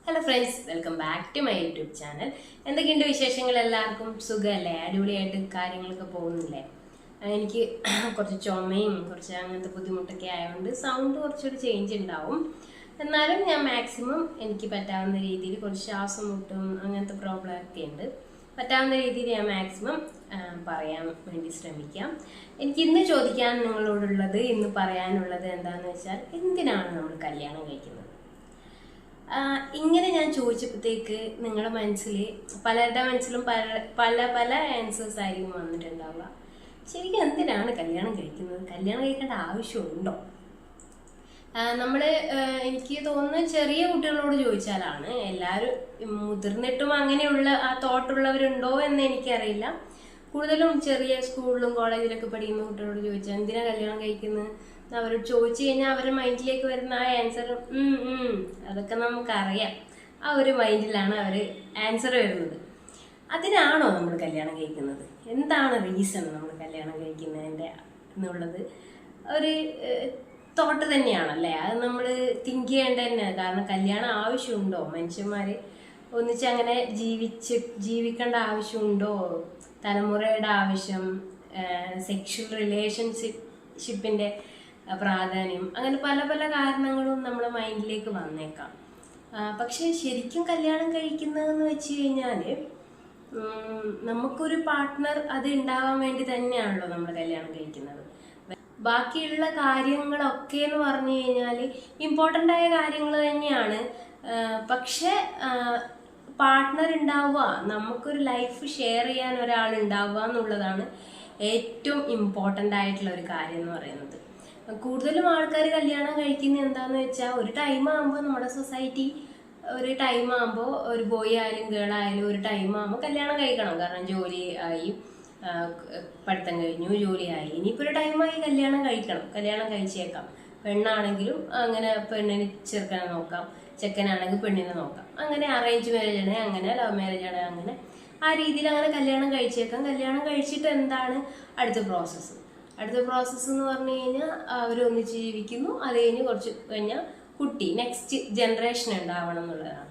Hello friends, welcome back to my YouTube channel. എന്തൊക്കെയുണ്ട് വിശേഷങ്ങൾ? എല്ലാവർക്കും സുഖമല്ലേ? അടിപൊളിയായിട്ട് കാര്യങ്ങളൊക്കെ പോകുന്നില്ലേ? എനിക്ക് കുറച്ച് ചുമയും കുറച്ച് അങ്ങനത്തെ ബുദ്ധിമുട്ടൊക്കെ ആയതുകൊണ്ട് സൗണ്ട് കുറച്ചൊരു ചേഞ്ച് ഉണ്ടാവും. എന്നാലും ഞാൻ മാക്സിമം എനിക്ക് പറ്റാവുന്ന രീതിയിൽ കുറച്ച് ശ്വാസം മുട്ടും അങ്ങനത്തെ പ്രോബ്ലം ഒക്കെ ഉണ്ട്. പറ്റാവുന്ന രീതിയിൽ ഞാൻ മാക്സിമം പറയാൻ വേണ്ടി ശ്രമിക്കാം. എനിക്ക് ഇന്ന് ചോദിക്കാൻ നിങ്ങളോടുള്ളത്, ഇന്ന് പറയാനുള്ളത് എന്താണെന്ന് വെച്ചാൽ, എന്തിനാണ് നമ്മൾ കല്യാണം കഴിക്കുന്നത്? ഇങ്ങനെ ഞാൻ ചോദിച്ചപ്പോഴത്തേക്ക് നിങ്ങളുടെ മനസ്സിൽ പലരുടെ മനസ്സിലും പല പല പല ആൻസേഴ്സ് ആയിരിക്കും വന്നിട്ടുണ്ടാവുക. ശരിക്കും എന്തിനാണ് കല്യാണം കഴിക്കുന്നത്? കല്യാണം കഴിക്കേണ്ട ആവശ്യമുണ്ടോ? എനിക്ക് തോന്നുന്നു ചെറിയ കുട്ടികളോട് ചോദിച്ചാലാണ്. എല്ലാവരും മുതിർന്നിട്ടും അങ്ങനെയുള്ള ആ തോട്ടുള്ളവരുണ്ടോ എന്ന് എനിക്കറിയില്ല. കൂടുതലും ചെറിയ സ്കൂളിലും കോളേജിലൊക്കെ പഠിക്കുന്ന കുട്ടികളോട് ചോദിച്ചാൽ എന്തിനാ കല്യാണം കഴിക്കുന്നത് അവരോട് ചോദിച്ചു കഴിഞ്ഞാൽ അവരുടെ മൈൻഡിലേക്ക് വരുന്ന ആ ആൻസർ അതൊക്കെ നമുക്കറിയാം. ആ ഒരു മൈൻഡിലാണ് അവർ ആൻസർ വരുന്നത്. അതിനാണോ നമ്മൾ കല്യാണം കഴിക്കുന്നത്? എന്താണ് റീസൺ നമ്മൾ കല്യാണം കഴിക്കുന്നതിൻ്റെ എന്നുള്ളത് ഒരു തോട്ട് തന്നെയാണല്ലേ? അത് നമ്മൾ തിങ്ക് ചെയ്യേണ്ട തന്നെയാണ്. കാരണം കല്യാണം ആവശ്യമുണ്ടോ? മനുഷ്യന്മാർ ഒന്നിച്ചങ്ങനെ ജീവിക്കേണ്ട ആവശ്യമുണ്ടോ? തലമുറയുടെ ആവശ്യം, സെക്ഷൽ റിലേഷൻഷിപ്പിൻ്റെ പ്രാധാന്യം, അങ്ങനെ പല പല കാരണങ്ങളും നമ്മുടെ മൈൻഡിലേക്ക് വന്നേക്കാം. പക്ഷെ ശരിക്കും കല്യാണം കഴിക്കുന്നതെന്ന് വെച്ച് കഴിഞ്ഞാൽ നമുക്കൊരു പാർട്ട്ണർ അത് ഉണ്ടാവാൻ വേണ്ടി തന്നെയാണല്ലോ നമ്മൾ കല്യാണം കഴിക്കുന്നത്. ബാക്കിയുള്ള കാര്യങ്ങളൊക്കെ എന്ന് പറഞ്ഞു കഴിഞ്ഞാൽ ഇമ്പോർട്ടൻ്റ് ആയ കാര്യങ്ങൾ തന്നെയാണ്. പക്ഷെ പാർട്ട്ണർ ഉണ്ടാവുക, നമുക്കൊരു ലൈഫ് ഷെയർ ചെയ്യാൻ ഒരാൾ ഉണ്ടാവുക എന്നുള്ളതാണ് ഏറ്റവും ഇമ്പോർട്ടൻ്റ് ആയിട്ടുള്ള ഒരു കാര്യം എന്ന് പറയുന്നത്. കൂടുതലും ആൾക്കാർ കല്യാണം കഴിക്കുന്നത് എന്താന്ന് വെച്ചാൽ, ഒരു ടൈം ആകുമ്പോൾ നമ്മുടെ സൊസൈറ്റി ഒരു ടൈം ആകുമ്പോൾ ഒരു ബോയ് ആയാലും ഗേൾ ആയാലും ഒരു ടൈം ആകുമ്പോൾ കല്യാണം കഴിക്കണം. കാരണം ജോലി ആയി, പഠിത്തം കഴിഞ്ഞു, ജോലിയായി, ഇനിയിപ്പോൾ ഒരു ടൈമായി കല്യാണം കഴിക്കണം, കല്യാണം കഴിച്ചേക്കാം. പെണ്ണാണെങ്കിലും അങ്ങനെ പെണ്ണിന് ചെറുക്കനെ നോക്കാം, ചെക്കനാണെങ്കിൽ പെണ്ണിനെ നോക്കാം. അങ്ങനെ അറേഞ്ച് മാരേജ് ആണെങ്കിൽ അങ്ങനെ, ലവ് മാരേജ് ആണെങ്കിൽ അങ്ങനെ, ആ രീതിയിൽ അങ്ങനെ കല്യാണം കഴിച്ചേക്കാം. കല്യാണം കഴിച്ചിട്ട് എന്താണ് അടുത്ത പ്രോസസ്സ് എന്ന് പറഞ്ഞു കഴിഞ്ഞാൽ അവരൊന്നിച്ച് ജീവിക്കുന്നു. അത് കഴിഞ്ഞ് കുറച്ച് കഴിഞ്ഞാൽ കുട്ടി, നെക്സ്റ്റ് ജനറേഷൻ ഉണ്ടാവണം എന്നുള്ളതാണ്.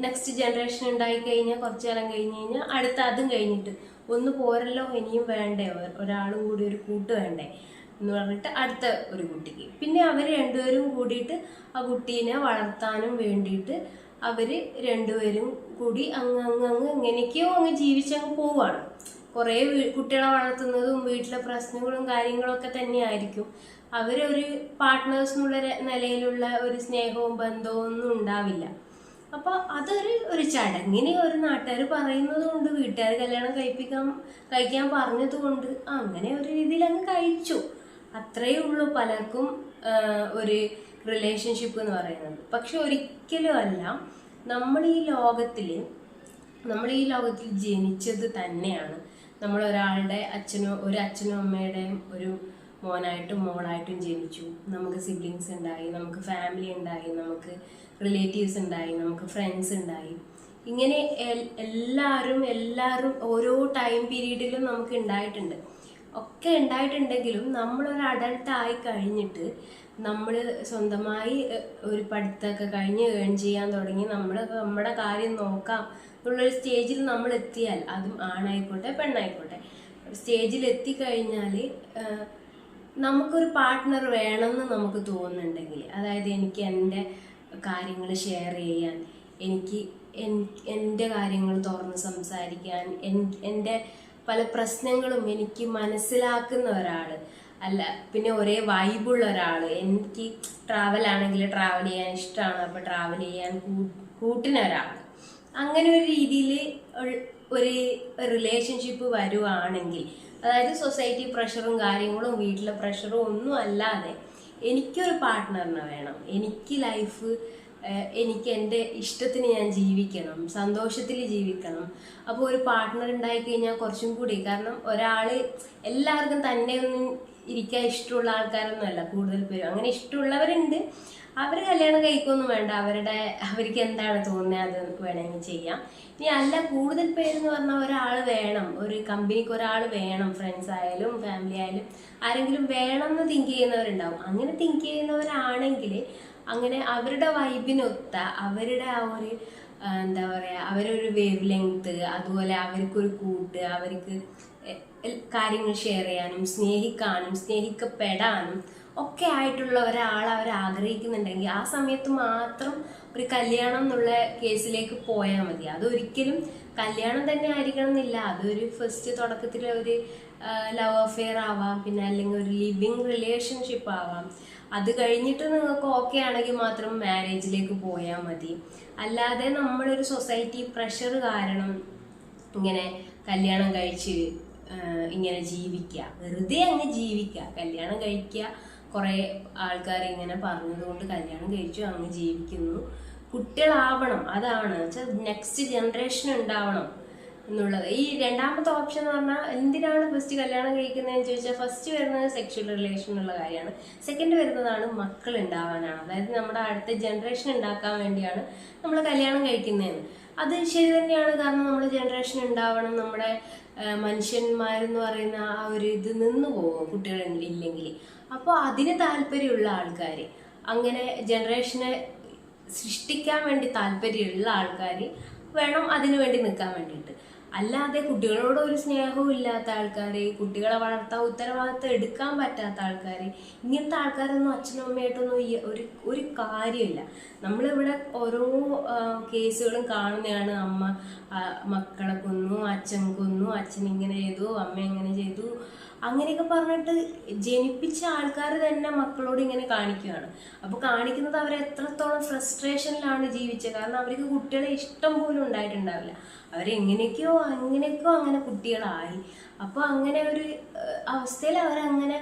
നെക്സ്റ്റ് ജനറേഷൻ ഉണ്ടായി കഴിഞ്ഞാൽ കുറച്ച് കാലം കഴിഞ്ഞ് കഴിഞ്ഞാൽ അടുത്ത അതും കഴിഞ്ഞിട്ട് ഒന്ന് പോരല്ലോ, ഇനിയും വേണ്ടേ, ഒരാളും കൂടി ഒരു കൂട്ട് വേണ്ടേ എന്ന് പറഞ്ഞിട്ട് അടുത്ത ഒരു കുട്ടിക്ക്. പിന്നെ അവർ രണ്ടുപേരും കൂടിയിട്ട് ആ കുട്ടീനെ വളർത്താനും വേണ്ടിയിട്ട് അവർ രണ്ടുപേരും കൂടി അങ്ങ് എങ്ങനെയൊക്കെയോ അങ്ങ് ജീവിച്ചങ്ങ് പോവാണ്. കുറേ കുട്ടികളെ വളർത്തുന്നതും വീട്ടിലെ പ്രശ്നങ്ങളും കാര്യങ്ങളൊക്കെ തന്നെയായിരിക്കും. അവരൊരു പാർട്ട്നേഴ്സ് എന്നുള്ള നിലയിലുള്ള ഒരു സ്നേഹവും ബന്ധവും ഒന്നും ഉണ്ടാവില്ല. അപ്പോൾ അതൊരു ചടങ്ങിന് ഒരു നാട്ടുകാർ പറയുന്നത് കൊണ്ട്, വീട്ടുകാർ കല്യാണം കഴിക്കാൻ പറഞ്ഞത് കൊണ്ട് അങ്ങനെ ഒരു രീതിയിൽ അങ്ങ് കഴിച്ചു. അത്രയേ ഉള്ളൂ പലർക്കും ഒരു റിലേഷൻഷിപ്പ് എന്ന് പറയുന്നത്. പക്ഷെ ഒരിക്കലും അല്ല. നമ്മൾ ഈ ലോകത്തിൽ ജനിച്ചത് തന്നെയാണ് നമ്മൾ ഒരാളുടെ അച്ഛനും അമ്മയുടെയും ഒരു മോനായിട്ടും മോളായിട്ടും ജനിച്ചു. നമുക്ക് സിബ്ലിങ്സ് ഉണ്ടായി, നമുക്ക് ഫാമിലി ഉണ്ടായി, നമുക്ക് റിലേറ്റീവ്സ് ഉണ്ടായി, നമുക്ക് ഫ്രണ്ട്സ് ഉണ്ടായി. ഇങ്ങനെ എല്ലാവരും ഓരോ ടൈം പീരീഡിലും നമുക്ക് ഉണ്ടായിട്ടുണ്ടെങ്കിലും നമ്മളൊരു അഡൾട്ട് ആയി കഴിഞ്ഞിട്ട് നമ്മൾ സ്വന്തമായി ഒരു പഠിത്തമൊക്കെ കഴിഞ്ഞ് ഏൺ ചെയ്യാൻ തുടങ്ങി നമ്മുടെ കാര്യം നോക്കാം എന്നുള്ളൊരു സ്റ്റേജിൽ നമ്മൾ എത്തിയാൽ, അതും ആണായിക്കോട്ടെ പെണ്ണായിക്കോട്ടെ, സ്റ്റേജിൽ എത്തിക്കഴിഞ്ഞാൽ നമുക്കൊരു പാർട്ട്ണർ വേണമെന്ന് നമുക്ക് തോന്നുന്നുണ്ടെങ്കിൽ, അതായത് എനിക്ക് എൻ്റെ കാര്യങ്ങൾ ഷെയർ ചെയ്യാൻ, എനിക്ക് എൻ്റെ കാര്യങ്ങൾ തുറന്ന് സംസാരിക്കാൻ, എൻ്റെ പല പ്രശ്നങ്ങളും എനിക്ക് മനസ്സിലാക്കുന്ന ഒരാൾ, അല്ല പിന്നെ ഒരേ വൈബുള്ള ഒരാൾ, എനിക്ക് ട്രാവൽ ആണെങ്കിൽ ട്രാവൽ ചെയ്യാൻ ഇഷ്ടമാണ്, അപ്പോൾ ട്രാവൽ ചെയ്യാൻ കൂട്ടിനൊരാൾ, അങ്ങനെ ഒരു രീതിയിൽ ഒരു റിലേഷൻഷിപ്പ് വരുവാണെങ്കിൽ, അതായത് സൊസൈറ്റി പ്രഷറും കാര്യങ്ങളും വീട്ടിലെ പ്രഷറും ഒന്നും അല്ലാതെ എനിക്കൊരു പാർട്ട്ണറിനെ വേണം, എനിക്ക് ലൈഫ്, എനിക്ക് എൻ്റെ ഇഷ്ടത്തിന് ഞാൻ ജീവിക്കണം, സന്തോഷത്തിൽ ജീവിക്കണം. അപ്പോൾ ഒരു പാർട്ട്ണർ ഉണ്ടായി കഴിഞ്ഞാൽ കുറച്ചും കൂടി, കാരണം എല്ലാവർക്കും തന്നെ ഒന്നും ഇരിക്കാൻ ഇഷ്ടമുള്ള ആൾക്കാരൊന്നുമല്ല കൂടുതൽ പേരും. അങ്ങനെ ഇഷ്ടമുള്ളവരുണ്ട്, അവർ കല്യാണം കഴിക്കൊന്നും വേണ്ട, അവർക്ക് എന്താണ് തോന്നുന്നത് അത് വേണമെങ്കിൽ ചെയ്യാം. ഇനി അല്ല, കൂടുതൽ പേരെന്ന് പറഞ്ഞാൽ ഒരാൾ വേണം, ഒരു കമ്പനിക്ക് ഒരാൾ വേണം, ഫ്രണ്ട്സ് ആയാലും ഫാമിലി ആയാലും ആരെങ്കിലും വേണം എന്ന് തിങ്ക് ചെയ്യുന്നവരുണ്ടാവും. അങ്ങനെ തിങ്ക് ചെയ്യുന്നവരാണെങ്കിൽ അങ്ങനെ അവരുടെ വൈബിനൊത്ത അവരുടെ ആ ഒരു എന്താ പറയുക, അവരൊരു വേവ് ലെങ്ത്, അതുപോലെ അവർക്കൊരു കൂട്ട്, അവർക്ക് കാര്യങ്ങൾ ഷെയർ ചെയ്യാനും സ്നേഹിക്കാനും സ്നേഹിക്കപ്പെടാനും ഒക്കെ ആയിട്ടുള്ള ഒരാൾ അവർ ആഗ്രഹിക്കുന്നുണ്ടെങ്കിൽ ആ സമയത്ത് മാത്രം ഒരു കല്യാണം എന്നുള്ള കേസിലേക്ക് പോയാൽ മതി. അതൊരിക്കലും കല്യാണം തന്നെ ആയിരിക്കണം എന്നില്ല. അതൊരു ഫസ്റ്റ് തുടക്കത്തിൽ ഒരു ലവ് അഫെയർ ആവാം, പിന്നെ അല്ലെങ്കിൽ ഒരു ലിവിങ് റിലേഷൻഷിപ്പ് ആവാം. അത് കഴിഞ്ഞിട്ട് നിങ്ങൾക്ക് ഓക്കെ ആണെങ്കിൽ മാത്രം മാരേജിലേക്ക് പോയാൽ മതി. അല്ലാതെ നമ്മളൊരു സൊസൈറ്റി പ്രഷർ കാരണം ഇങ്ങനെ കല്യാണം കഴിച്ച് ഇങ്ങനെ ജീവിക്കുക, വെറുതെ അങ്ങ് ജീവിക്കുക, കല്യാണം കഴിക്കുക. കുറേ ആൾക്കാർ ഇങ്ങനെ പറഞ്ഞതുകൊണ്ട് കല്യാണം കഴിച്ചു അങ്ങ് ജീവിക്കുന്നു. കുട്ടികളാവണം, അതാണ് വെച്ചാൽ നെക്സ്റ്റ് ജനറേഷൻ ഉണ്ടാവണം എന്നുള്ളത്. ഈ രണ്ടാമത്തെ ഓപ്ഷൻ എന്ന് പറഞ്ഞാൽ എന്തിനാണ് ഫസ്റ്റ് കല്യാണം കഴിക്കുന്നതെന്ന് ചോദിച്ചാൽ, ഫസ്റ്റ് വരുന്നത് സെക്ഷൽ റിലേഷൻ ഉള്ള കാര്യമാണ്. സെക്കൻഡ് വരുന്നതാണ് മക്കൾ ഉണ്ടാവാനാണ്. അതായത് നമ്മുടെ അടുത്ത ജനറേഷൻ ഉണ്ടാക്കാൻ വേണ്ടിയാണ് നമ്മൾ കല്യാണം കഴിക്കുന്നതെന്ന്. അത് ശരി തന്നെയാണ്. കാരണം നമ്മുടെ ജനറേഷൻ ഉണ്ടാവണം, നമ്മുടെ മനുഷ്യന്മാരെന്ന് പറയുന്ന ആ ഒരു ഇത് നിന്ന് പോകും കുട്ടികൾ ഇല്ലെങ്കിൽ. അപ്പോൾ അതിന് താല്പര്യമുള്ള ആൾക്കാർ, അങ്ങനെ ജനറേഷനെ സൃഷ്ടിക്കാൻ വേണ്ടി താല്പര്യമുള്ള ആൾക്കാർ വേണം അതിനു വേണ്ടി നിൽക്കാൻ വേണ്ടിയിട്ട്. അല്ലാതെ കുട്ടികളോട് ഒരു സ്നേഹവും ഇല്ലാത്ത ആൾക്കാർ, കുട്ടികളെ വളർത്താൻ ഉത്തരവാദിത്തം എടുക്കാൻ പറ്റാത്ത ആൾക്കാർ, ഇങ്ങനത്തെ ആൾക്കാരൊന്നും അച്ഛനും അമ്മയായിട്ടൊന്നും ഒരു കാര്യമില്ല. നമ്മളിവിടെ ഓരോ കേസുകളും കാണുന്നതാണ്. അമ്മ മക്കളെ കൊന്നു, അച്ഛൻ കൊന്നു, അച്ഛൻ ഇങ്ങനെ ചെയ്തു, അമ്മ എങ്ങനെ ചെയ്തു, അങ്ങനെയൊക്കെ പറഞ്ഞിട്ട് ജനിപ്പിച്ച ആൾക്കാർ തന്നെ മക്കളോട് ഇങ്ങനെ കാണിക്കുകയാണ്. അപ്പോൾ കാണിക്കുന്നത് അവർ എത്രത്തോളം ഫ്രസ്ട്രേഷനിലാണ് ജീവിച്ചത്. കാരണം അവർക്ക് കുട്ടികളെ ഇഷ്ടം പോലും ഉണ്ടായിട്ടുണ്ടാവില്ല. അവരെങ്ങനെയൊക്കെയോ അങ്ങനെ കുട്ടികളായി. അപ്പോൾ അങ്ങനെ ഒരു അവസ്ഥയിൽ അവരങ്ങനെ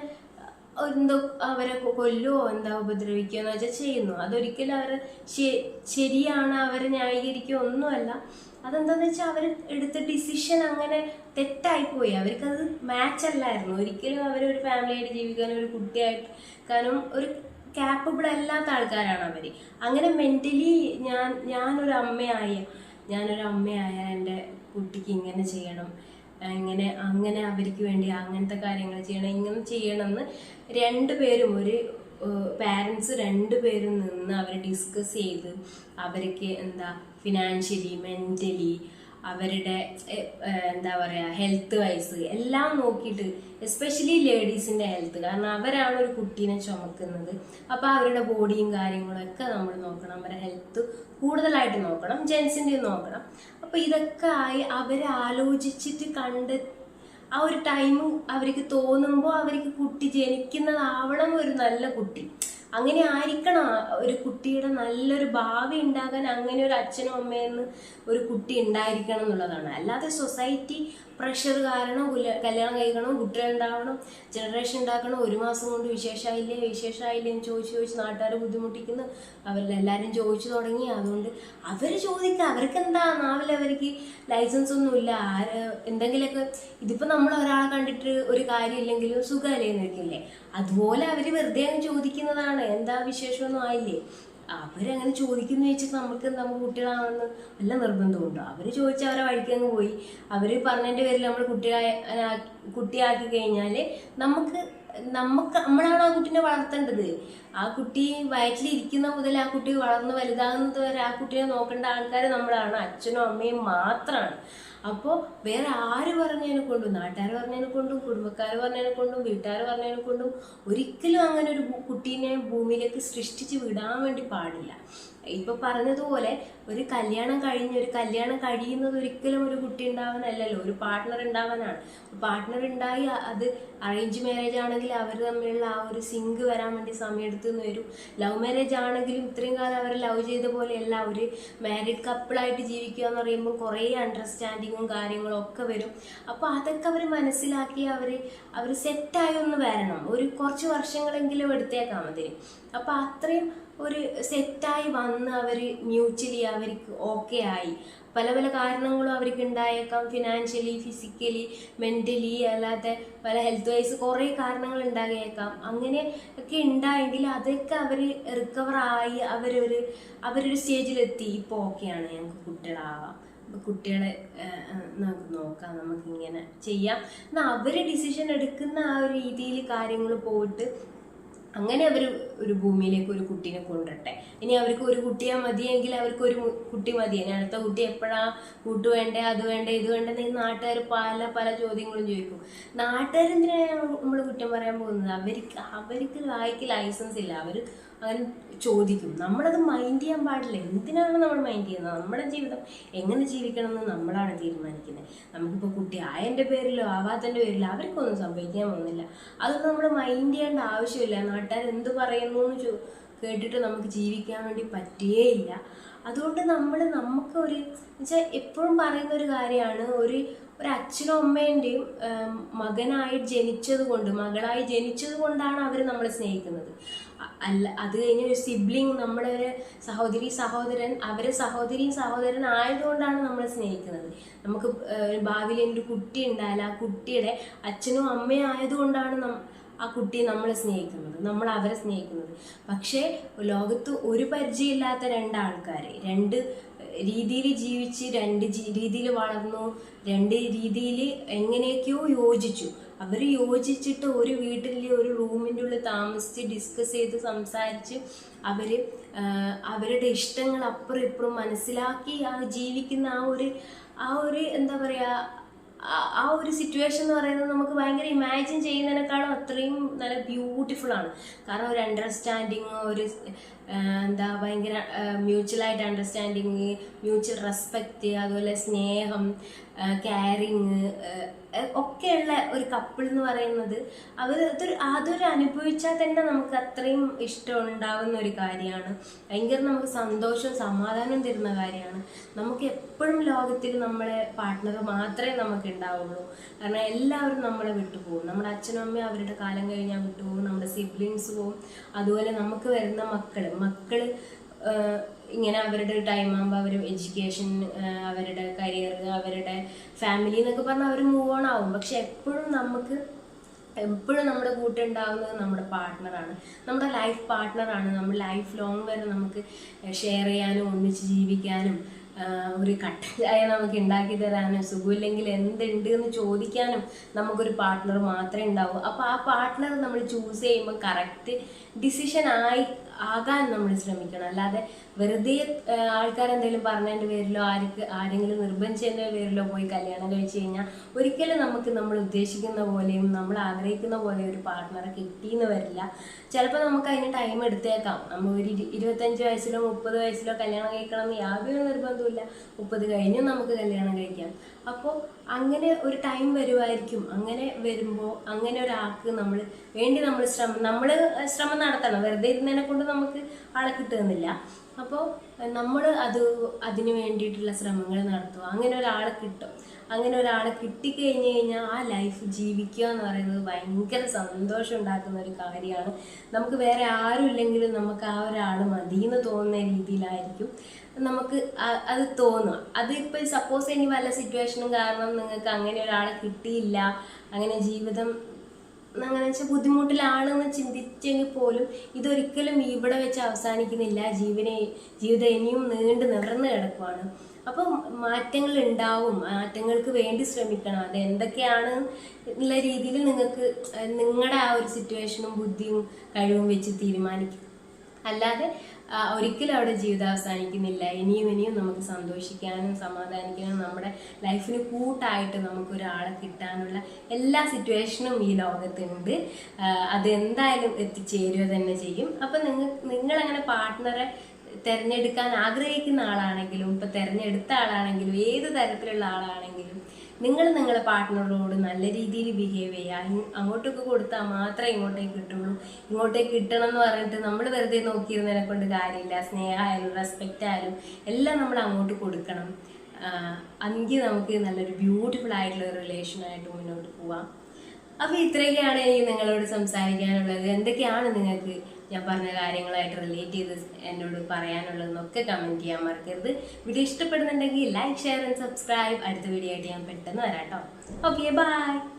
എന്തോ അവരെ കൊല്ലുവോ എന്താ ഉപദ്രവിക്കുകയോ എന്ന് വെച്ചാൽ ചെയ്യുന്നു. അതൊരിക്കലും അവർ ശരിയാണ്, അവരെ ന്യായീകരിക്കുകയോ ഒന്നുമല്ല. അതെന്താന്ന് വെച്ചാൽ അവർ എടുത്ത ഡിസിഷൻ അങ്ങനെ തെറ്റായിപ്പോയി. അവർക്കത് മാച്ച് അല്ലായിരുന്നു. ഒരിക്കലും അവരൊരു ഫാമിലിയായിട്ട് ജീവിക്കാനും ഒരു കുട്ടിയായിട്ടാനും ഒരു ക്യാപ്പബിൾ അല്ലാത്ത ആൾക്കാരാണ് അവർ. അങ്ങനെ മെന്റലി ഞാനൊരു അമ്മയായ എൻ്റെ കുട്ടിക്ക് ഇങ്ങനെ ചെയ്യണം, അങ്ങനെ അവർക്ക് വേണ്ടി അങ്ങനത്തെ കാര്യങ്ങൾ ചെയ്യണം, ഇങ്ങനെ ചെയ്യണമെന്ന് രണ്ടുപേരും, ഒരു പാരൻസ് രണ്ടുപേരും നിന്ന് അവർ ഡിസ്കസ് ചെയ്ത് അവർക്ക് ഫിനാൻഷ്യലി, മെൻ്റലി, അവരുടെ എന്താ പറയുക ഹെൽത്ത് വൈസ് എല്ലാം നോക്കിയിട്ട്, എസ്പെഷ്യലി ലേഡീസിൻ്റെ ഹെൽത്ത്, കാരണം അവരാണ് ഒരു കുട്ടീനെ ചുമക്കുന്നത്. അപ്പോൾ അവരുടെ ബോഡിയും കാര്യങ്ങളൊക്കെ നമ്മൾ നോക്കണം, അവരുടെ ഹെൽത്ത് കൂടുതലായിട്ട് നോക്കണം, ജെൻസിൻ്റെയും നോക്കണം. അപ്പോൾ ഇതൊക്കെ ആയി അവർ ആലോചിച്ചിട്ട് ആ ഒരു ടൈം അവർക്ക് തോന്നുമ്പോൾ അവർക്ക് കുട്ടി ജനിക്കുന്നതാവണം ഒരു നല്ല കുട്ടി. അങ്ങനെ ആയിരിക്കണം ഒരു കുട്ടിയുടെ നല്ലൊരു ഭാവി ഉണ്ടാകാൻ. അങ്ങനെ ഒരു അച്ഛനും അമ്മയെന്ന് ഒരു കുട്ടി ഉണ്ടായിരിക്കണം എന്നുള്ളതാണ്. അല്ലാതെ സൊസൈറ്റി പ്രഷർ കാരണം കല്യാണം കഴിക്കണം, കുട്ടികളുണ്ടാവണം, ജനറേഷൻ ഉണ്ടാക്കണം, ഒരു മാസം കൊണ്ട് വിശേഷമായില്ലേ എന്ന് ചോദിച്ച് നാട്ടുകാരെ ബുദ്ധിമുട്ടിക്കുന്നു. അവരെല്ലാവരും ചോദിച്ചു തുടങ്ങി. അതുകൊണ്ട് അവർ ചോദിക്കുക, അവർക്ക് എന്താ നാവിൽ, അവർക്ക് ലൈസൻസ് ഒന്നുമില്ല. എന്തെങ്കിലുമൊക്കെ ഇതിപ്പോൾ നമ്മൾ ഒരാളെ കണ്ടിട്ട് ഒരു കാര്യമില്ലെങ്കിലും സുഖമല്ലേ എന്ന് വെക്കില്ലേ, അതുപോലെ അവർ വെറുതെ അങ്ങ് ചോദിക്കുന്നതാണ്. എന്താ വിശേഷമൊന്നും ആയില്ലേ, അവരങ്ങനെ ചോദിക്കുന്നു വെച്ചിട്ട് നമുക്ക് കുട്ടികളാണെന്ന് വല്ല നിർബന്ധമുണ്ടോ? അവർ ചോദിച്ച് അവരെ വഴിക്കങ്ങ് പോയി. അവർ പറഞ്ഞതിൻ്റെ പേരിൽ നമ്മൾ കുട്ടിയാക്കി കഴിഞ്ഞാൽ നമ്മളാണ് ആ കുട്ടീനെ വളർത്തേണ്ടത്. ആ കുട്ടി വയറ്റിലിരിക്കുന്ന മുതൽ ആ കുട്ടി വളർന്ന് വലുതാകുന്നത് വരെ ആ കുട്ടീനെ നോക്കേണ്ട ആൾക്കാർ നമ്മളാണ്, അച്ഛനും അമ്മയും മാത്രമാണ്. അപ്പോൾ വേറെ ആര് പറഞ്ഞതിനെ കൊണ്ടും, നാട്ടുകാർ പറഞ്ഞതിനെ കൊണ്ടും, കുടുംബക്കാർ പറഞ്ഞതിനെ കൊണ്ടും, വീട്ടുകാർ പറഞ്ഞതിനെ കൊണ്ടും ഒരിക്കലും അങ്ങനെ ഒരു കുട്ടീനെ ഭൂമിയിലേക്ക് സൃഷ്ടിച്ച് വിടാൻ വേണ്ടി പാടില്ല. ഇപ്പൊ പറഞ്ഞതുപോലെ ഒരു കല്യാണം കഴിയുന്നത് ഒരിക്കലും ഒരു കുട്ടി ഉണ്ടാവാനല്ലല്ലോ, ഒരു പാർട്ട്ണർ ഉണ്ടാവാനാണ്. പാർട്ട്ണർ ഉണ്ടായി അത് അറേഞ്ച് മാരേജ് ആണെങ്കിൽ അവർ തമ്മിലുള്ള ആ ഒരു സിങ്ക് വരാൻ വേണ്ടി സമയമെടുത്തെന്ന് വരും. ലവ് മാരേജ് ആണെങ്കിലും ഇത്രയും കാലം അവർ ലവ് ചെയ്ത പോലെയല്ല, ഒരു മാരീഡ് കപ്പിളായിട്ട് ജീവിക്കുക എന്ന് പറയുമ്പോൾ കുറേ അണ്ടർസ്റ്റാൻഡിങ്ങും കാര്യങ്ങളും ഒക്കെ വരും. അപ്പോൾ അതൊക്കെ അവർ മനസ്സിലാക്കി അവർ സെറ്റായി ഒന്ന് വരണം. ഒരു കുറച്ച് വർഷങ്ങളെങ്കിലും എടുത്തേക്കാം അതിന്. അപ്പോൾ അത്രയും ഒരു സെറ്റായി വന്ന് അവർ മ്യൂച്വലി അവർക്ക് ഓക്കെ ആയി. പല പല കാരണങ്ങളും അവർക്ക് ഉണ്ടായേക്കാം, ഫിനാൻഷ്യലി, ഫിസിക്കലി, മെൻ്റലി, അല്ലാതെ പല ഹെൽത്ത് വൈസ് കുറേ കാരണങ്ങൾ ഉണ്ടായേക്കാം. അങ്ങനെ ഒക്കെ ഉണ്ടായെങ്കിൽ അതൊക്കെ അവർ റിക്കവറായി അവരൊരു സ്റ്റേജിലെത്തി. ഇപ്പോൾ ഓക്കെയാണ്, ഞങ്ങൾക്ക് കുട്ടികളാവാം, കുട്ടികളെ നമുക്ക് നോക്കാം, നമുക്കിങ്ങനെ ചെയ്യാം എന്നാൽ അവർ ഡിസിഷൻ എടുക്കുന്ന ആ ഒരു രീതിയിൽ കാര്യങ്ങൾ പോയിട്ട് അങ്ങനെ അവർ ഒരു ഭൂമിയിലേക്ക് ഒരു കുട്ടീനെ കൊണ്ടുവരട്ടെ. ഇനി അവർക്ക് ഒരു കുട്ടിയെ മതിയെങ്കിൽ അവർക്ക് ഒരു കുട്ടി മതി. ഇനി അടുത്ത കുട്ടി എപ്പോഴാ കൂട്ട് വേണ്ടേ, അത് വേണ്ടേ, ഇത് വേണ്ടേ, നാട്ടുകാർ പല പല ചോദ്യങ്ങളും ചോദിക്കും. നാട്ടുകാരെന്തിനാണ് നമ്മൾ കുറ്റം പറയാൻ പോകുന്നത്? അവർക്ക് വായിക്ക് ലൈസൻസ് ഇല്ല, അവർ അങ്ങനെ ചോദിക്കും. നമ്മളത് മൈൻഡ് ചെയ്യാൻ പാടില്ല. എന്തിനാണ് നമ്മൾ മൈൻഡ് ചെയ്യുന്നത്? നമ്മുടെ ജീവിതം എങ്ങനെ ജീവിക്കണം എന്ന് നമ്മളാണ് തീരുമാനിക്കുന്നത്. നമുക്കിപ്പോൾ കുട്ടി ആയതിൻ്റെ പേരിലോ ആവാത്തതിൻ്റെ പേരിലോ അവർക്കൊന്നും സംഭവിക്കാൻ പോകുന്നില്ല. അതൊന്നും നമ്മൾ മൈൻഡ് ചെയ്യേണ്ട ആവശ്യമില്ല. നാട്ടുകാർ എന്ത് പറയുന്നു എന്ന് കേട്ടിട്ട് നമുക്ക് ജീവിക്കാൻ വേണ്ടി പറ്റുകയില്ല. അതുകൊണ്ട് നമുക്ക് ഒരു വെച്ചാൽ എപ്പോഴും പറയുന്ന ഒരു കാര്യമാണ്, ഒരു അച്ഛനും അമ്മേൻ്റെയും മകളായി ജനിച്ചത് കൊണ്ടാണ് അവർ നമ്മളെ സ്നേഹിക്കുന്നത്. അത് കഴിഞ്ഞ് ഒരു സിബ്ലിങ്, നമ്മുടെ ഒരു സഹോദരൻ ആയതുകൊണ്ടാണ് നമ്മളെ സ്നേഹിക്കുന്നത്. നമുക്ക് ഭാവിയിൽ ഒരു കുട്ടി ഉണ്ടായാൽ ആ കുട്ടിയുടെ അച്ഛനും അമ്മയും ആയതുകൊണ്ടാണ് ആ കുട്ടിയെ നമ്മളെ സ്നേഹിക്കുന്നത്, നമ്മൾ അവരെ സ്നേഹിക്കുന്നത്. പക്ഷേ ലോകത്ത് ഒരു പരിചയമില്ലാത്ത രണ്ടാൾക്കാർ രണ്ട് രീതിയിൽ ജീവിച്ച്, രണ്ട് രീതിയിൽ വളർന്നു, രണ്ട് രീതിയിൽ എങ്ങനെയൊക്കെയോ യോജിച്ചു. അവർ യോജിച്ചിട്ട് ഒരു വീട്ടിൽ ഒരു റൂമിൻ്റെ ഉള്ളിൽ താമസിച്ച് ഡിസ്കസ് ചെയ്ത് സംസാരിച്ച് അവരുടെ ഇഷ്ടങ്ങൾ അപ്പുറം ഇപ്പുറം മനസ്സിലാക്കി ജീവിക്കുന്ന ആ ഒരു എന്താ പറയുക, ആ ഒരു സിറ്റുവേഷൻ എന്ന് പറയുന്നത് നമുക്ക് ഭയങ്കര ഇമാജിൻ ചെയ്യുന്നതിനേക്കാളും അത്രയും നല്ല ബ്യൂട്ടിഫുൾ ആണ്. കാരണം ഒരു അണ്ടർസ്റ്റാൻഡിങ്, ഒരു എന്താ ഭയങ്കര മ്യൂച്വലായിട്ട് അണ്ടർസ്റ്റാൻഡിങ്, മ്യൂച്വൽ റെസ്പെക്റ്റ്, അതുപോലെ സ്നേഹം, കെയറിങ് ഒക്കെയുള്ള ഒരു കപ്പിൾ എന്ന് പറയുന്നത് അതൊരു അനുഭവിച്ചാൽ തന്നെ നമുക്ക് അത്രയും ഇഷ്ടം ഉണ്ടാവുന്ന ഒരു കാര്യമാണ്. ഭയങ്കര നമുക്ക് സന്തോഷവും സമാധാനവും തരുന്ന കാര്യമാണ്. നമുക്ക് എപ്പോഴും ലോകത്തിൽ നമ്മളെ പാർട്ട്ണർ മാത്രമേ നമുക്ക് ഉണ്ടാവുള്ളൂ. കാരണം എല്ലാവരും നമ്മളെ വിട്ടുപോകും. നമ്മുടെ അച്ഛനും അമ്മയും അവരുടെ കാലം കഴിഞ്ഞാൽ വിട്ടുപോകും, നമ്മുടെ സിബ്ലിങ്സ് പോവും, അതുപോലെ നമുക്ക് വരുന്ന മക്കൾ ഇങ്ങനെ അവരുടെ ടൈം ആകുമ്പോൾ അവർ എഡ്യൂക്കേഷൻ, അവരുടെ കരിയർ, അവരുടെ ഫാമിലി എന്നൊക്കെ പറഞ്ഞാൽ അവർ മൂവ് ഓൺ ആവും. പക്ഷെ എപ്പോഴും നമ്മുടെ കൂട്ടുണ്ടാവുന്നത് നമ്മുടെ പാർട്ട്ണറാണ്, നമ്മുടെ ലൈഫ് പാർട്ട്ണറാണ്. നമ്മൾ ലൈഫ് ലോങ് വരെ നമുക്ക് ഷെയർ ചെയ്യാനും ഒന്നിച്ച് ജീവിക്കാനും ഒരു കട്ടൻ ചായ നമുക്ക് ഉണ്ടാക്കി തരാനും സുഖമില്ലെങ്കിൽ എന്തുണ്ട് എന്ന് ചോദിക്കാനും നമുക്കൊരു പാർട്ട്ണർ മാത്രമേ ഉണ്ടാവൂ. അപ്പോൾ ആ പാർട്ട്ണർ നമ്മൾ ചൂസ് ചെയ്യുമ്പോൾ കറക്റ്റ് ഡിസിഷൻ ആകാൻ നമ്മൾ ശ്രമിക്കണം. അല്ലാതെ വെറുതെ ആൾക്കാരെന്തെങ്കിലും പറഞ്ഞതിൻ്റെ പേരിലോ ആരെങ്കിലും നിർബന്ധിച്ചതിൻ്റെ പേരിലോ പോയി കല്യാണം കഴിച്ച് കഴിഞ്ഞാൽ ഒരിക്കലും നമ്മൾ ഉദ്ദേശിക്കുന്ന പോലെയും നമ്മൾ ആഗ്രഹിക്കുന്ന പോലെ ഒരു പാർട്ട്ണറെ കിട്ടിയെന്ന് വരില്ല. ചിലപ്പോൾ നമുക്ക് അതിന് ടൈം എടുത്തേക്കാം. നമ്മൾ ഒരു 25 വയസ്സിലോ 30 വയസ്സിലോ കല്യാണം കഴിക്കണം എന്ന് യാതൊരു നിർബന്ധമില്ല. 30 കഴിഞ്ഞും നമുക്ക് കല്യാണം കഴിക്കാം. അപ്പോൾ അങ്ങനെ ഒരു ടൈം വരുമായിരിക്കും. അങ്ങനെ വരുമ്പോൾ അങ്ങനെ ഒരാൾക്ക് നമ്മൾ ശ്രമം നടത്തണം. വെറുതെ ഇരുന്നതിനെ കൊണ്ട് നമുക്ക് ആളെ കിട്ടുന്നില്ല. അപ്പോൾ നമ്മൾ അതിന് വേണ്ടിയിട്ടുള്ള ശ്രമങ്ങൾ നടത്തുക. അങ്ങനെ ഒരാളെ കിട്ടും. അങ്ങനെ ഒരാളെ കിട്ടിക്കഴിഞ്ഞ് കഴിഞ്ഞാൽ ആ ലൈഫ് ജീവിക്കുക എന്ന് പറയുന്നത് ഭയങ്കര സന്തോഷം ഉണ്ടാക്കുന്ന ഒരു കാര്യമാണ്. നമുക്ക് വേറെ ആരും ഇല്ലെങ്കിലും നമുക്ക് ആ ഒരാൾ മതിയെന്ന് തോന്നുന്ന രീതിയിലായിരിക്കും നമുക്ക് അത് തോന്നുക. അതിപ്പോൾ സപ്പോസ് ഇനി വല്ല സിറ്റുവേഷനും കാരണം നിങ്ങൾക്ക് അങ്ങനെ ഒരാളെ കിട്ടിയില്ല, അങ്ങനെ ജീവിതം അങ്ങനെ വെച്ചാൽ ബുദ്ധിമുട്ടിലാണെന്ന് ചിന്തിച്ചെങ്കിൽ പോലും ഇതൊരിക്കലും ഇവിടെ വെച്ച് അവസാനിക്കുന്നില്ല. ജീവിതം ഇനിയും നിവർന്ന് കിടക്കുവാണ്. അപ്പം മാറ്റങ്ങൾ ഉണ്ടാവും. മാറ്റങ്ങൾക്ക് വേണ്ടി ശ്രമിക്കണം. അത് എന്തൊക്കെയാണ് എന്നുള്ള രീതിയിൽ നിങ്ങൾക്ക് നിങ്ങളുടെ ആ ഒരു സിറ്റുവേഷനും ബുദ്ധിയും കഴിവും വെച്ച് തീരുമാനിക്കും. അല്ലാതെ ഒരിക്കലും അവിടെ ജീവിതം അവസാനിക്കുന്നില്ല. ഇനിയും നമുക്ക് സന്തോഷിക്കാനും സമാധാനിക്കാനും നമ്മുടെ ലൈഫിന് കൂട്ടായിട്ട് നമുക്കൊരാളെ കിട്ടാനുള്ള എല്ലാ സിറ്റുവേഷനും ഈ ലോകത്തുണ്ട്. അതെന്തായാലും എത്തിച്ചേരുക തന്നെ ചെയ്യും. അപ്പം നിങ്ങളങ്ങനെ പാർട്ട്ണറെ തിരഞ്ഞെടുക്കാൻ ആഗ്രഹിക്കുന്ന ആളാണെങ്കിലും ഇപ്പം തിരഞ്ഞെടുത്ത ആളാണെങ്കിലും ഏത് തരത്തിലുള്ള ആളാണെങ്കിലും നിങ്ങളുടെ പാർട്ട്ണറോട് നല്ല രീതിയിൽ ബിഹേവ് ചെയ്യുക. അങ്ങോട്ടൊക്കെ കൊടുത്താൽ മാത്രമേ ഇങ്ങോട്ടേക്ക് കിട്ടുള്ളൂ. ഇങ്ങോട്ടേക്ക് കിട്ടണം എന്ന് പറഞ്ഞിട്ട് നമ്മൾ വെറുതെ നോക്കിയിരുന്നതിനെ കൊണ്ട് കാര്യമില്ല. സ്നേഹമായാലും റെസ്പെക്റ്റ് ആയാലും എല്ലാം നമ്മൾ അങ്ങോട്ട് കൊടുക്കണം. എങ്കിൽ നമുക്ക് നല്ലൊരു ബ്യൂട്ടിഫുൾ ആയിട്ടുള്ള ഒരു റിലേഷനായിട്ട് മുന്നോട്ട് പോവാം. അപ്പോൾ ഇത്രയൊക്കെയാണ് എനിക്ക് നിങ്ങളോട് സംസാരിക്കാനുള്ളത്. എന്തൊക്കെയാണ് നിങ്ങൾക്ക് ഞാൻ പറഞ്ഞ കാര്യങ്ങളായിട്ട് റിലേറ്റ് ചെയ്ത് എന്നോട് പറയാനുള്ളതെന്നൊക്കെ കമൻറ്റ് ചെയ്യാൻ മറക്കരുത്. വീഡിയോ ഇഷ്ടപ്പെടുന്നുണ്ടെങ്കിൽ ലൈക്ക്, ഷെയർ ആൻഡ് സബ്സ്ക്രൈബ്. അടുത്ത വീഡിയോ ആയിട്ട് ഞാൻ പെട്ടെന്ന് വരാം കേട്ടോ. Okay, by.